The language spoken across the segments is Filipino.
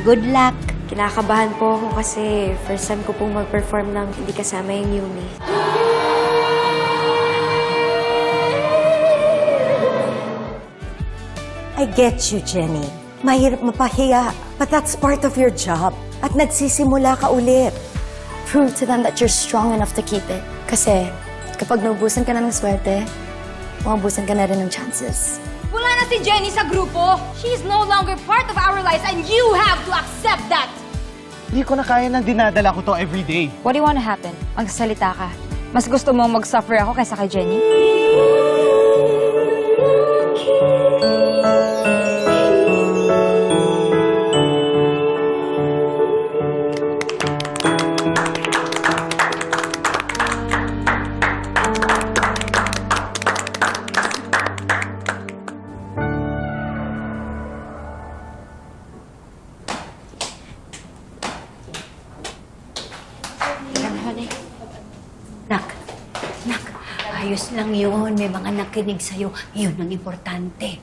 Good luck! Kinakabahan po ako kasi first time ko pong mag-perform ng hindi kasama yung Yumi. I get you, Jenny. Mahirap mapahiya, but that's part of your job. At nagsisimula ka ulit. Prove to them that you're strong enough to keep it. Kasi kapag naubusan ka na ng swerte, maubusan ka na rin ng chances. Wala na si Jenny sa grupo. She's no longer part of our lives and you have to accept that. Hindi ko na kaya nang dinadala ko to everyday. What do you want to happen? Magsalita ka. Mas gusto mong mag-suffer ako kaysa kay Jenny? Nak, ayos lang yun. May mga nakinig sa'yo. Yun ang importante.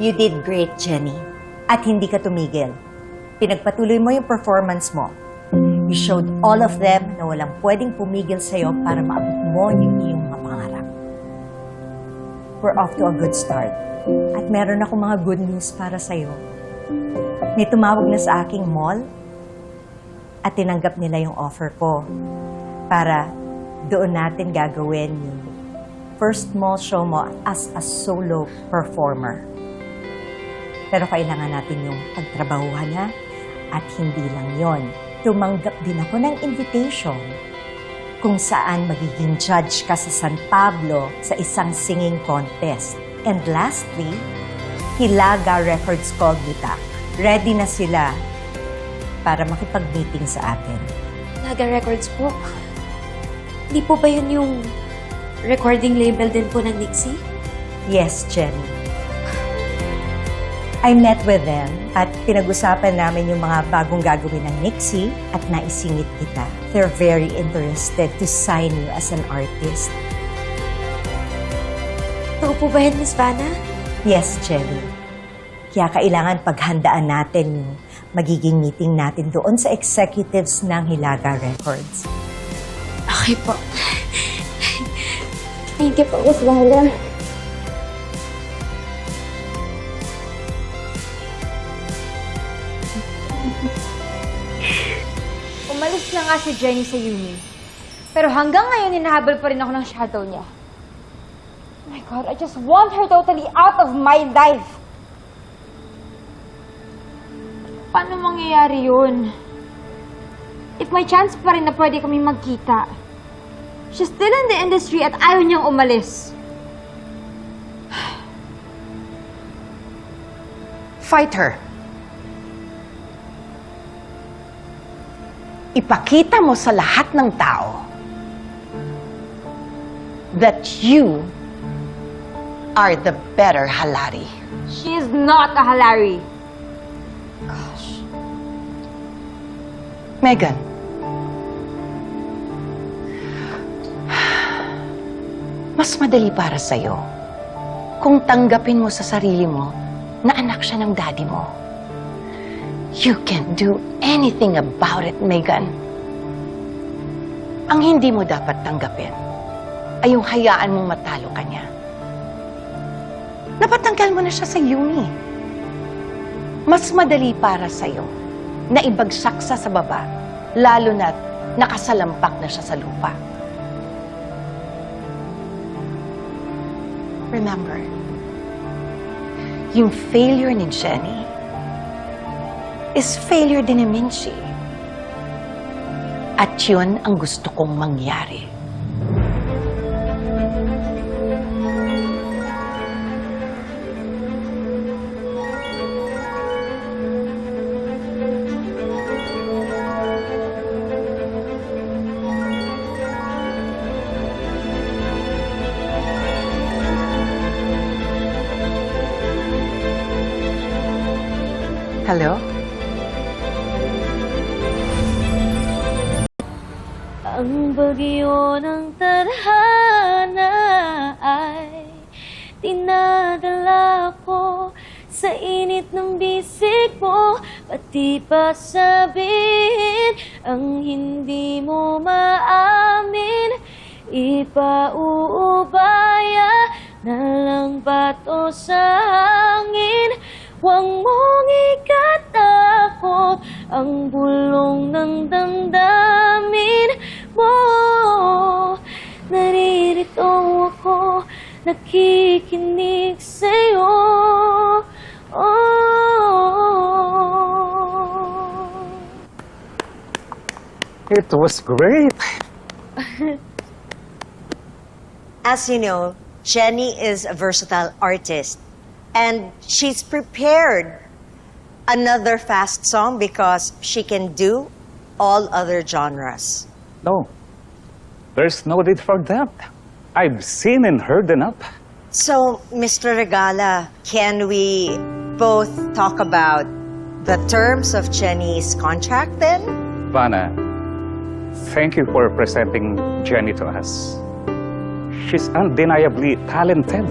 You did great, Jenny. At hindi ka tumigil. Pinagpatuloy mo yung performance mo. You showed all of them na walang pwedeng pumigil sa'yo para maabot mo yung iyong mga pangarap. We're off to a good start. At meron ako mga good news para sa'yo. May tumawag na sa aking mall at tinanggap nila yung offer ko para doon natin gagawin yung first mall show mo as a solo performer. Pero kailangan natin yung pagtrabahuhan na at hindi lang yon. Tumanggap din ako ng invitation kung saan magiging judge ka sa San Pablo sa isang singing contest. And lastly, Hilaga Records called me back. Ready na sila para makipag-meeting sa atin. Naga Records po. Di po ba yun yung recording label din po ng Nixie? Yes, Jenny. I met with them at pinag-usapan namin yung mga bagong gagawin ng Nixie at naisingit kita. They're very interested to sign you as an artist. Totoo po ba yan, Miss Vanna? Yes, Jenny. Kaya kailangan paghandaan natin yung magiging meeting natin doon sa executives ng Hilaga Records. Okay po. Thank you po, Miss Vanna. Umalis na nga si Jenny sa Yumi. Pero hanggang ngayon, hinahabol pa rin ako ng shadow niya. Oh my God, I just want her totally out of my life. Paano mangyayari yun? If may chance pa rin na pwede kami magkita. She's still in the industry at ayaw niyang umalis. Fight her. Ipakita mo sa lahat ng tao that you are the better Halari. She is not a Halari. Megan. Mas madali para sa'yo kung tanggapin mo sa sarili mo na anak siya ng daddy mo. You can't do anything about it, Megan. Ang hindi mo dapat tanggapin ay yung hayaan mong matalo ka niya. Napatanggal mo na siya sa Yumi. Mas madali para sa'yo na ibagsak sa baba, lalo na't nakasalampak na siya sa lupa. Remember, yung failure ni Jenny is failure din ni Minchie. At yun ang gusto kong mangyari. Hello? Ang bagyo ng tadhana ay dinadala ko sa sa init ng bisig mo, pati pa sabihin ang hindi mo maamin. Ipauubaya na lang bato sa hangin. Huwag mong ikatakot ang bulong ng damdamin mo. Naririto ako, nakikinig sa'yo. It was great. As you know, Jenny is a versatile artist. And she's prepared another fast song because she can do all other genres. No, there's no need for that. I've seen and heard enough. So, Mr. Regala, can we both talk about the terms of Jenny's contract then? Vanna, thank you for presenting Jenny to us. She's undeniably talented.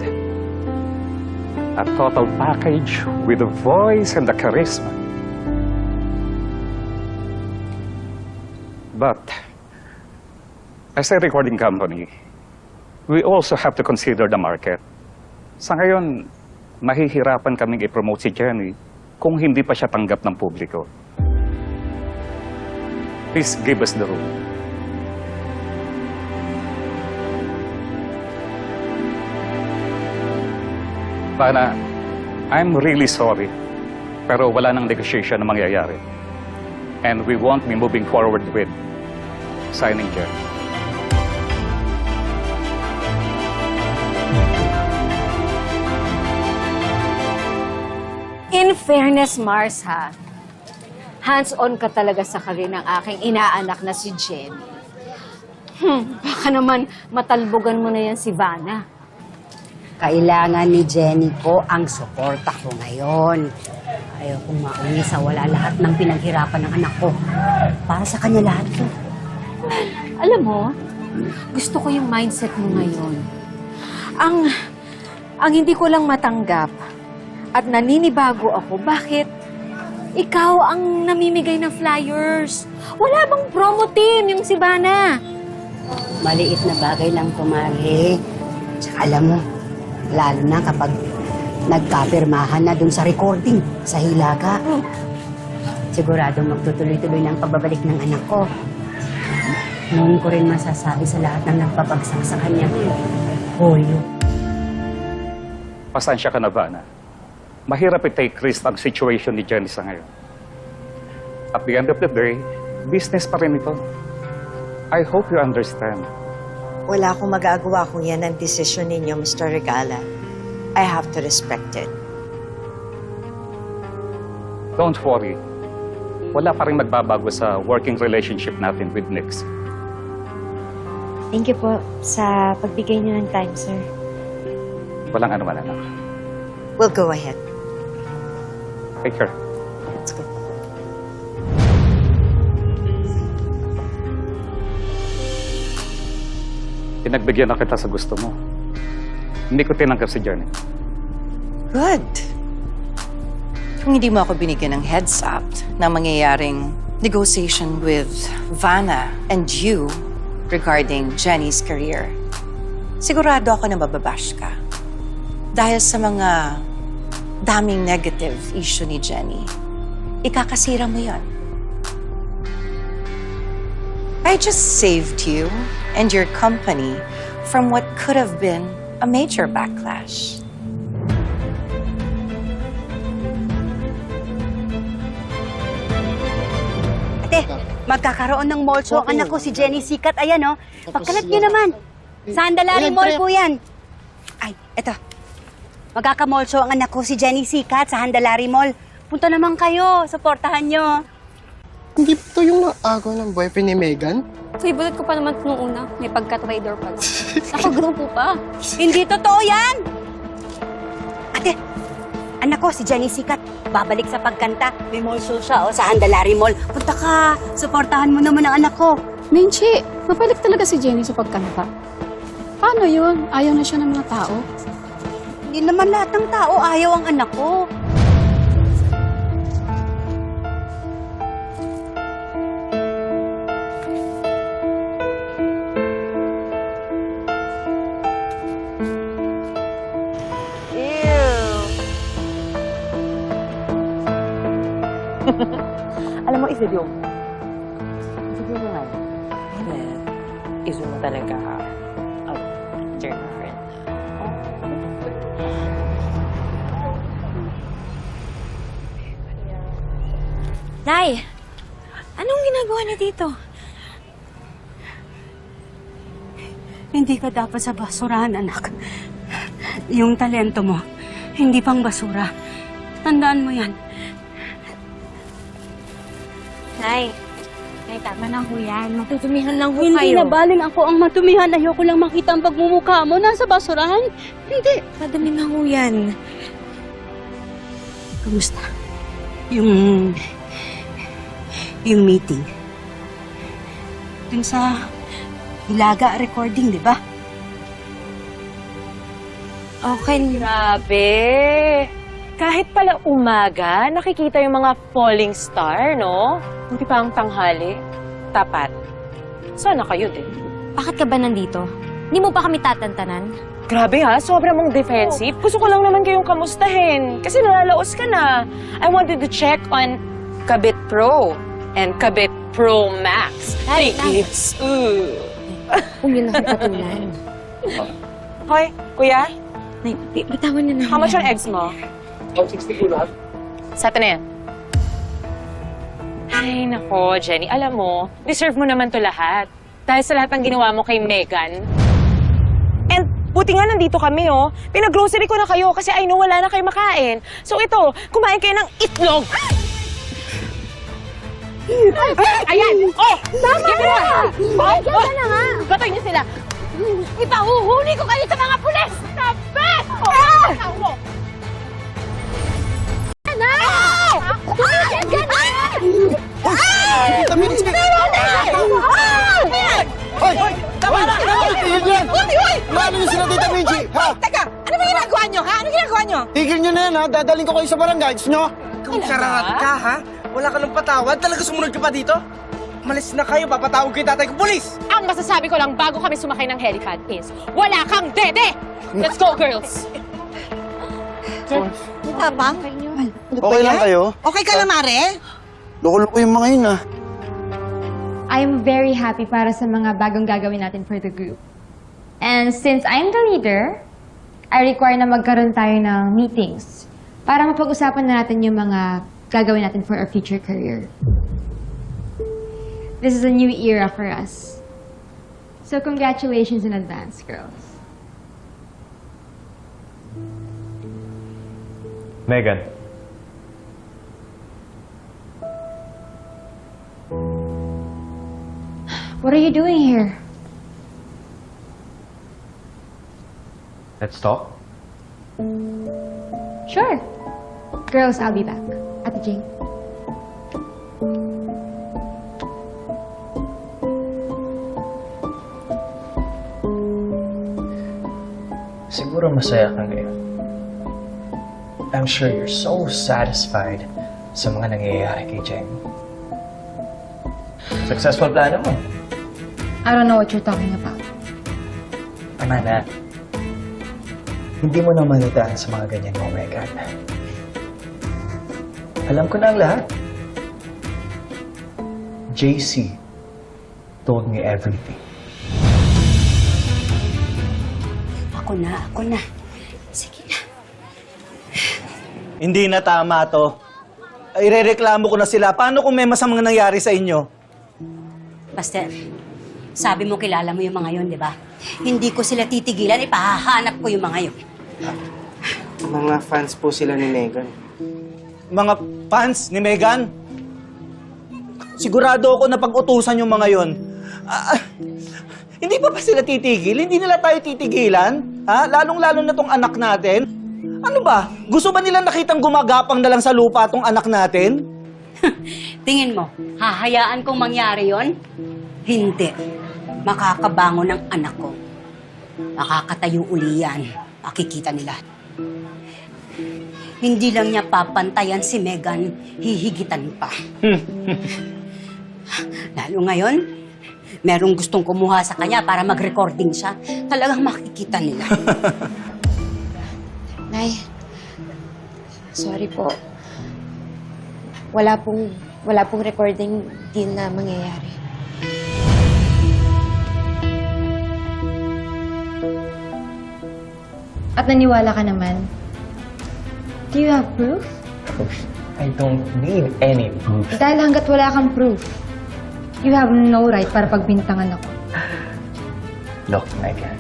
A total package with the voice and the charisma. But, as a recording company, we also have to consider the market. Sa ngayon, mahihirapan kaming i-promote si Jenny kung hindi pa siya tanggap ng publiko. Please give us the room. Vanna, I'm really sorry, pero wala nang negotiation na mangyayari. And we won't be moving forward with signing Jenny. In fairness, Mars, ha? Hands-on ka talaga sa career ng aking inaanak na si Jenny. Baka naman matalbogan mo na yan si Vanna. Kailangan ni Jenny ko ang suporta ko ngayon. Ayaw kong mauni sa wala lahat ng pinaghirapan ng anak ko. Para sa kanya lahat to. Alam mo, gusto ko yung mindset mo ngayon. Ang hindi ko lang matanggap at naninibago ako, bakit ikaw ang namimigay ng flyers? Wala bang promo team yung si Vanna? Maliit na bagay lang kumari. Tsaka alam mo, lalo na kapag nagkapirmahan na dun sa recording, sa Hilaga. Sigurado magtutuloy-tuloy ng pagbabalik ng anak ko. Noon ko rin masasabi sa lahat ng nagpapagsak sa kanya. Polio. Pasensya ka na, Vanna. Mahirap i-take risk ang situation ni Jenny sa ngayon. At the end of the day, business pa rin ito. I hope you understand. Wala akong magagawa kung yan ang desisyon ninyo, Mr. Regala. I have to respect it. Don't worry. Wala pa rin magbabago sa working relationship natin with Nix. Thank you po sa pagbigay niyo ng time, sir. Walang anuman, anak. We'll go ahead. Take care. Let's go. Pinagbigyan na kita sa gusto mo. Hindi ko tinanggap si Jenny. Good. Kung hindi mo ako binigyan ng heads up na mangyayaring negotiation with Vanna and you regarding Jenny's career, sigurado ako na mababash ka. Dahil sa mga daming negative issue ni Jenny, ikakasira mo yon. I just saved you and your company from what could have been a major backlash. Ate, magkakaroon ng mall show ang anak ko si Jenny Sikat. Ayan, oh. Pagkalat niyo naman. Sa Andalari Mall po yan. Ay, eto. Magkaka-mall show ang anak ko si Jenny Sikat sa Handalari Mall. Punta naman kayo. Suportahan nyo. Hindi ba ito yung agaw ng boyfriend ni Megan? Favorite ko pa naman nung una. May pagka-trader pa lang. Nakagrupo pa. Hindi totoo yan! Ate, anak ko si Jenny Sikat. Babalik sa pagkanta. May mall show siya, oh, sa Handalari Mall. Punta ka. Suportahan mo naman ang anak ko. Minchi, mabalik talaga si Jenny sa pagkanta. Paano yun? Ayaw na siya ng mga tao. Hindi naman lahat ng tao ayaw ang anak ko. Alam mo, i-video mo. I-video mo nga. I-zoom mo talaga ang girlfriend. Nay! Anong ginagawa niyo dito? Hindi ka dapat sa basurahan, anak. Yung talento mo, hindi pang basura. Tandaan mo yan. Nay, tama na ho yan. Matutumihan lang ho Hindi kayo. na baling ako ang matumihan. Ayoko lang makita ang pagmumukha mo. Nasa basurahan. Hindi. Madami na ho yan. Kamusta? Yung meeting. Dun sa Hilaga recording, di ba? Okay. Grabe! Kahit pala umaga, nakikita yung mga falling star, no? Hindi pa ang tanghali. Tapat. Sana kayo din. Bakit ka ba nandito? Hindi mo pa kami tatantanan? Grabe ha, sobra mong defensive. Gusto ko lang naman kayong kamustahin. Kasi nalalaos ka na. I wanted to check on Kabit Pro and Kabit Pro Max. Nay, Nay. Tips. Ooh. Huwag yun lang patulan. Hoy, kuya, Nay, bitawan na namin. how much yung eggs mo? 60 po lahat. Sa atin na yan. Ay, nako, Jenny. Alam mo, deserve mo naman to lahat. Dahil sa lahat ng ginawa mo kay Megan. And buti nga nandito kami, oh. Pinag-grocery ko na kayo kasi I know wala na kayo makain. So ito, kumain kayo ng itlog. Ayan! Oh! Tama na! Tama na nga! Gatoy niyo sila. Ipahuhuli ko kayo sa mga pulis! Sabit! Oh! Tita Minchi! Hoy! Tama na! Tigil yan! Ano nyo sila, Tita Minchi? Ha? Teka, ano ba ginagawa nyo, ha? Ano ginagawa nyo? Tigil nyo na yan, ha? Dadaling ko kayo sa barangay. Gusto nyo? Kung sararat ka, ha? Wala ka ng patawad? Talaga sumunod ka pa dito? Malis na kayo, papatawag kayo tatay ko, pulis! Ang masasabi ko lang bago kami sumakay ng helipad is, wala kang dede! Let's go, girls! Tabang? Okay lang kayo? Okay ka na, Mare? Loko-loko yung mga yun, ha? I'm very happy para sa mga bagong gagawin natin for the group. And since I'm the leader, I require na magkaroon tayo ng meetings para mapag-usapan na natin yung mga gagawin natin for our future career. This is a new era for us. So congratulations in advance, girls. Megan. What are you doing here? Let's talk. Sure. Girls, I'll be back. Ate Jane. Siguro masaya ka ngayon. I'm sure you're so satisfied sa mga nangyayari kay Jenny. Successful plano mo. I don't know what you're talking about. Tama na. Hindi mo na malitaan sa mga ganyan mo, Megan. Alam ko na ang lahat. JC told me everything. Ako na. Sige na. Hindi na tama to. Irereklamo ko na sila. Paano kung may masamang nangyari sa inyo? Buster, sabi mo kilala mo yung mga yun, di ba? Hindi ko sila titigilan, ipahahanap ko yung mga yun. Mga fans po sila ni Megan. Mga fans ni Megan? Sigurado ako na pag-utusan yung mga yun. Hindi pa sila titigil? Hindi nila tayo titigilan? Ha? Lalong-lalo na tong anak natin? Ano ba? Gusto ba nila nakitang gumagapang na lang sa lupa tong anak natin? Tingin mo, hahayaan kong mangyari yon? Hindi. Makakabangon ng anak ko. Makakatayo uli yan. Makikita nila. Hindi lang niya papantayan si Megan, hihigitan pa. Lalo ngayon, merong gustong kumuha sa kanya para mag-recording siya. Talagang makikita nila. Nay, sorry po. wala pong recording deal na mangyayari. At naniwala ka naman. Do you have proof? I don't need any proof. Dahil hanggat wala kang proof, you have no right para pagbintangan ako. Look, Megan.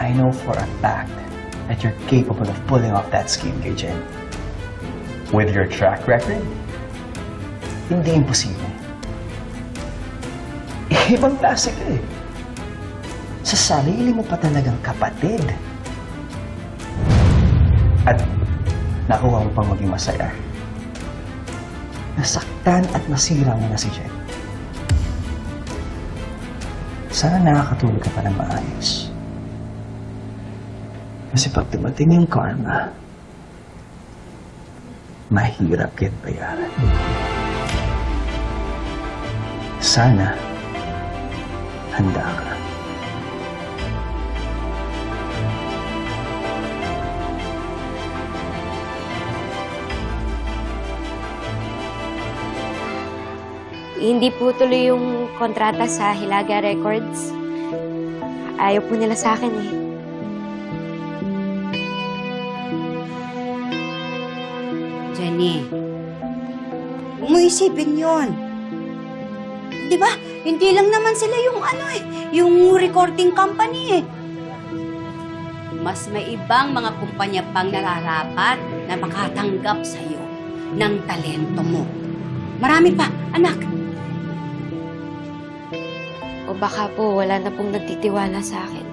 I know for a fact that you're capable of pulling off that scheme kay Jen. With your track record, hindi imposible. Ibang klase ka eh. Sa sarili mo pa talagang kapatid. At nakuha mo pang maging masaya. Nasaktan at nasira mo na si Jen. Sana nakakatulog ka pa ng maayos. Kasi pag dumating yung karma, mahirap yan bayaran. Sana, handa ka. Hindi po tuloy yung kontrata sa Hilaga Records. Ayaw po nila sa akin eh. Jenny, huwag mo isipin yun. Di ba? Hindi lang naman sila yung recording company eh. Mas may ibang mga kumpanya pang nararapat na makatanggap sa'yo ng talento mo. Marami pa, anak. O baka po wala na pong nagtitiwala sa akin.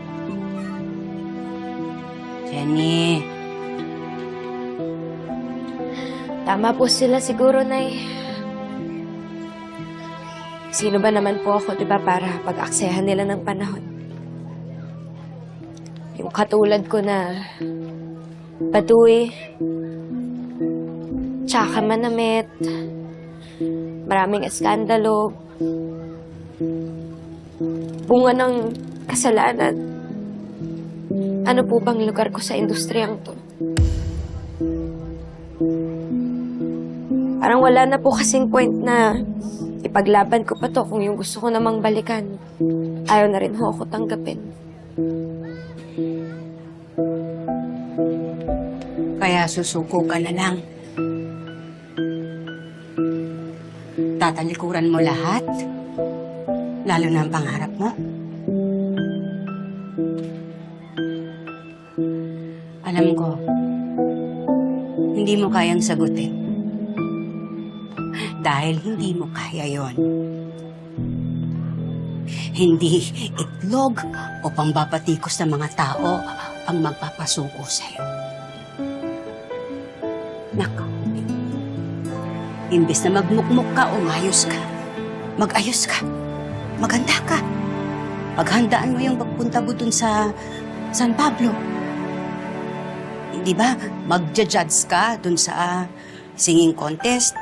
Jenny, Tama po sila siguro, Nay. Sino ba naman po ako, di ba, para pag-aksehan nila ng panahon? Yung katulad ko na patuwi, tsaka manamit, maraming eskandalo, bunga ng kasalanan. Ano po bang lugar ko sa industriyang to? Parang wala na po kasing point na ipaglaban ko pa to kung yung gusto ko namang balikan. Ayaw na rin ho ako tanggapin. kaya susuko ka na lang. Tatalikuran mo lahat, lalo na ang pangarap mo. Alam ko, hindi mo kayang sagutin. Dahil hindi mo kaya yon. Hindi itlog o pambabatikos ng mga tao ang magpapasuko sa'yo. Nako, imbes na magmukmuk ka, umayos ka. Mag-ayos ka. Maganda ka. Paghandaan mo yung pagpunta mo dun sa San Pablo. Di ba, magja-judge ka dun sa singing contest.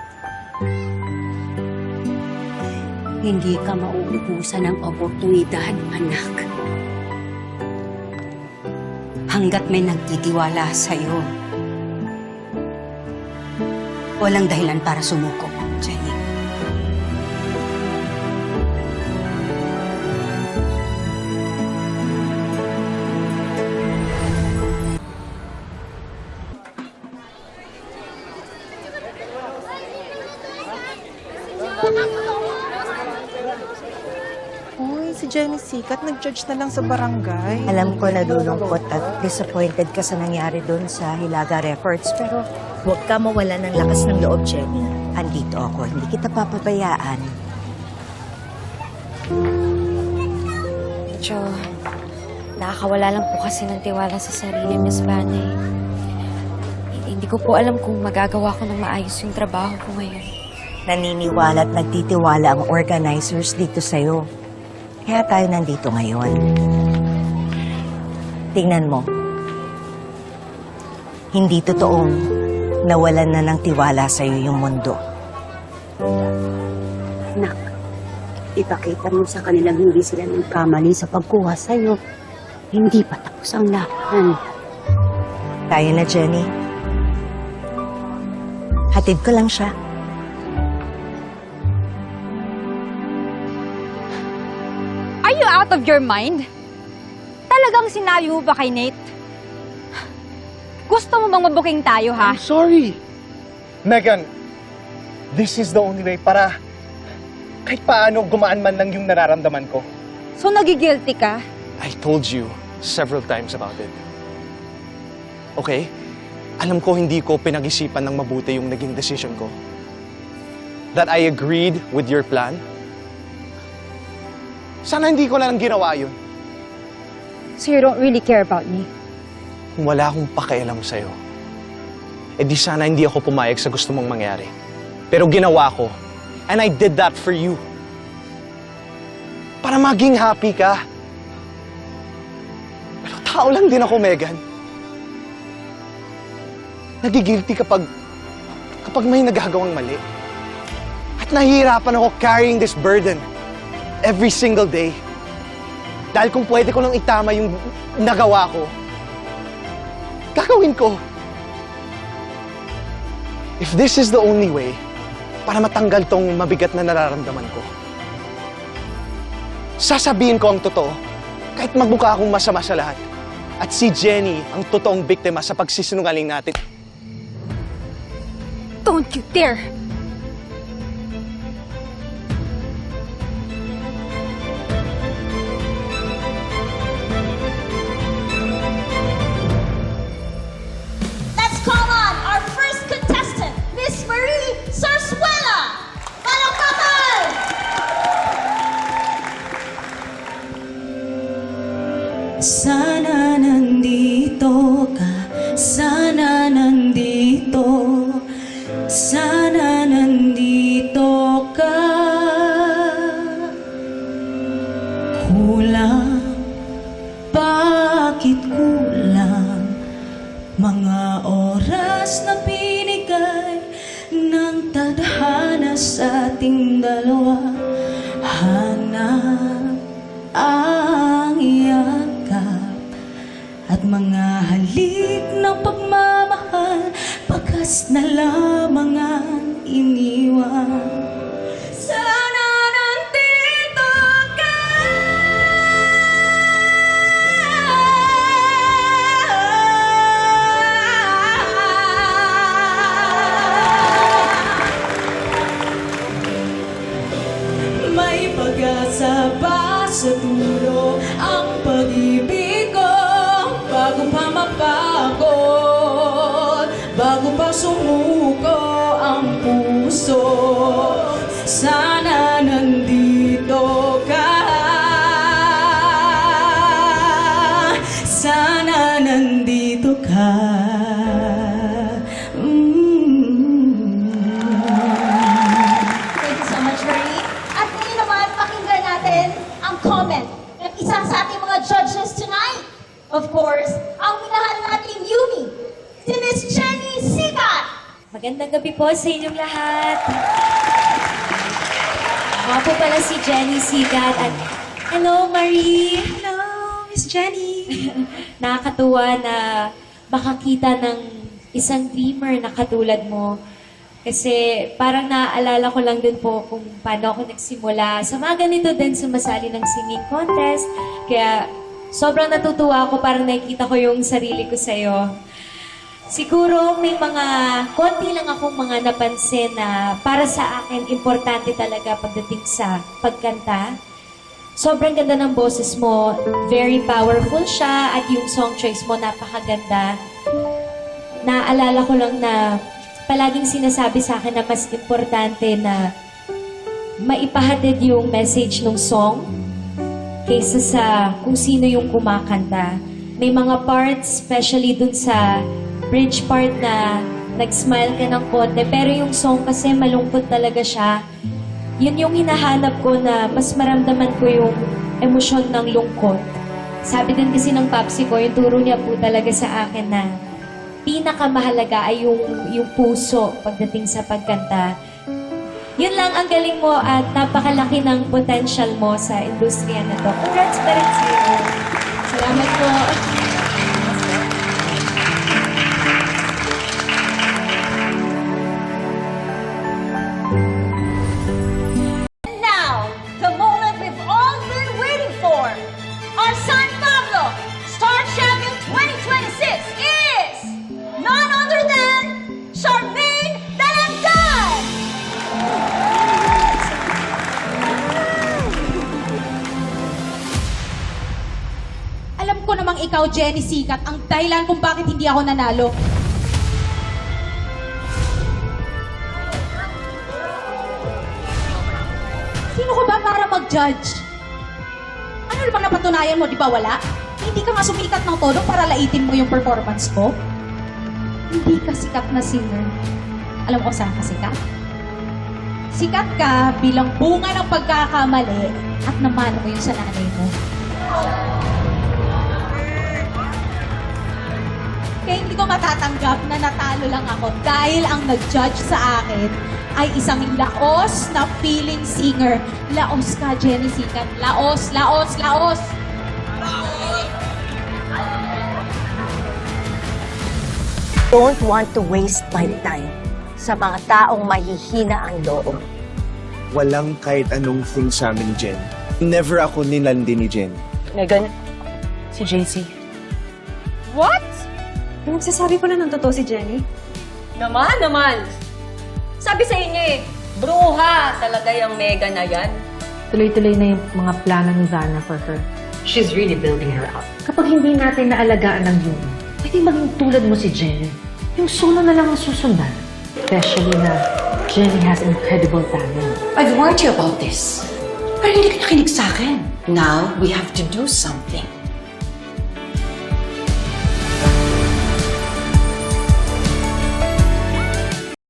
Hindi ka mauubusan ng oportunidad, anak. Hanggat may nagtitiwala sa'yo, walang dahilan para sumuko, Jenny. Uy, si Jenny Sikat nag-judge na lang sa barangay. Alam ko nalulungkot at disappointed ka sa nangyari doon sa Hilaga Records, pero huwag ka mawala ng lakas ng loob, Jenny. Andito ako, hindi kita papabayaan. Medyo nakakawala lang po kasi ng tiwala sa sarili, Miss Vanay. Hindi ko po alam kung magagawa ko na maayos yung trabaho ko ngayon. Naniniwala at nagtitiwala ang organizers dito sa'yo. Kaya tayo nandito ngayon. Tingnan mo. Hindi totoong nawalan na ng tiwala sa'yo yung mundo. Anak, ipakita mo sa kanilang hindi sila nagkamali sa pagkuha sa'yo. Hindi pa tapos ang laban. Tayo na, Jenny. At Hatid ko lang siya. Are you out of your mind? Talagang sinabi mo ba kay Nate? Gusto mo bang mabuking tayo, ha? Sorry. Megan, this is the only way para kahit paano gumaan man lang yung nararamdaman ko. So, nagigilty ka? I told you several times about it. Okay? Alam ko hindi ko pinag-isipan ng mabuti yung naging decision ko. That I agreed with your plan. Sana hindi ko lang ginawa yun. So, you don't really care about me? Kung wala akong pakialam sa'yo, eh di sana hindi ako pumayag sa gusto mong mangyari. Pero ginawa ko. And I did that for you. Para maging happy ka. Pero tao lang din ako, Megan. Nagigilty kapag may nagagawang mali. At nahihirapan ako carrying this burden every single day. Dahil kung pwede ko lang itama yung nagawa ko, gagawin ko. If this is the only way para matanggal tong mabigat na nararamdaman ko, sasabihin ko ang totoo kahit magmukha akong masama sa lahat. At si Jenny ang totoong biktima sa pagsisinungaling natin. Don't you dare! Let's call on our first contestant, Miss Marie Sarsuela! Palakpakan! Sana nandito ka, sana nandito, sana nandito ka. Kulang, bakit kulang? Mga oras na binigay ng tadhana sa ating dalawa. Hanap ang yakap at mga halik ng pagmamahal, bakas na lamang ang iniwan. Sana nandito ka. May pag-asa ba sa dulo ang pag-ibig ko? Bago pa mapagod, bago pa sumuko ang puso, sana nandito ka. Sana nandito ka. Thank you so much, Marie. At ngayon naman, pakinggan natin ang comment ng isa sa ating mga judges tonight. Of course, ang minahal nating Yumi, si Miss Jenny Sikat. Magandang gabi po sa inyong lahat. Ako po pala si Jenny Sikat at hello Marie! Hello Miss Jenny! Nakakatuwa na makakita ng isang dreamer na katulad mo. Kasi parang naaalala ko lang din po kung paano ako nagsimula sa mga ganito din sumasali ng singing contest. Kaya sobrang natutuwa ako, parang nakikita ko yung sarili ko sa'yo. Siguro may mga konti lang akong mga napansin na para sa akin importante talaga pagdating sa pagkanta. Sobrang ganda ng boses mo, very powerful siya at yung song choice mo napakaganda. Naaalala ko lang na palaging sinasabi sa akin na mas importante na maipahatid yung message ng song kaysa sa kung sino yung kumakanta. May mga parts, especially dun sa bridge part na nag-smile ka ng konti, pero yung song kasi malungkot talaga siya. Yun yung hinahanap ko na mas maramdaman ko yung emosyon ng lungkot. Sabi din kasi ng papsi ko, yung turo niya po talaga sa akin na pinakamahalaga ay yung puso pagdating sa pagkanta. Yun lang, ang galing mo at napakalaki ng potential mo sa industriya na to. Congrats pa rin sa'yo. Salamat po. ikaw, Jenny Sikat, ang dahilan kung bakit hindi ako nanalo. Sino ka ba para mag-judge? Ano na bang napatunayan mo, di ba wala? Hindi ka nga sumikat ng todo para laitin mo yung performance ko? Hindi ka sikat na singer. Alam ko saan ka sikat? Sikat ka bilang bunga ng pagkakamali at namano mo yun sa nanay mo. Kaya hindi ko matatanggap na natalo lang ako dahil ang nag-judge sa akin ay isang laos na feeling singer. Laos ka, Jenny Sikat. Laos, laos, laos! Don't want to waste my time sa mga taong mahihina ang loob. Walang kahit anong thing sa amin, Jen. Never ako nilandi ni Jen. Megan, si JC. What? Nagsasabi ko na ng totoo si Jenny. Naman! Sabi sa inyo eh, bruha talaga yung Mega na yan. Tuloy-tuloy na yung mga plano ni Vanna for her. She's really building her up. Kapag hindi natin naalagaan ng Yumi, pwede maging tulad mo si Jenny. Yung solo na lang ang susundan. Especially na Jenny has incredible talent. I've warned you about this. Pero hindi ka nakinig sa akin. Now, we have to do something.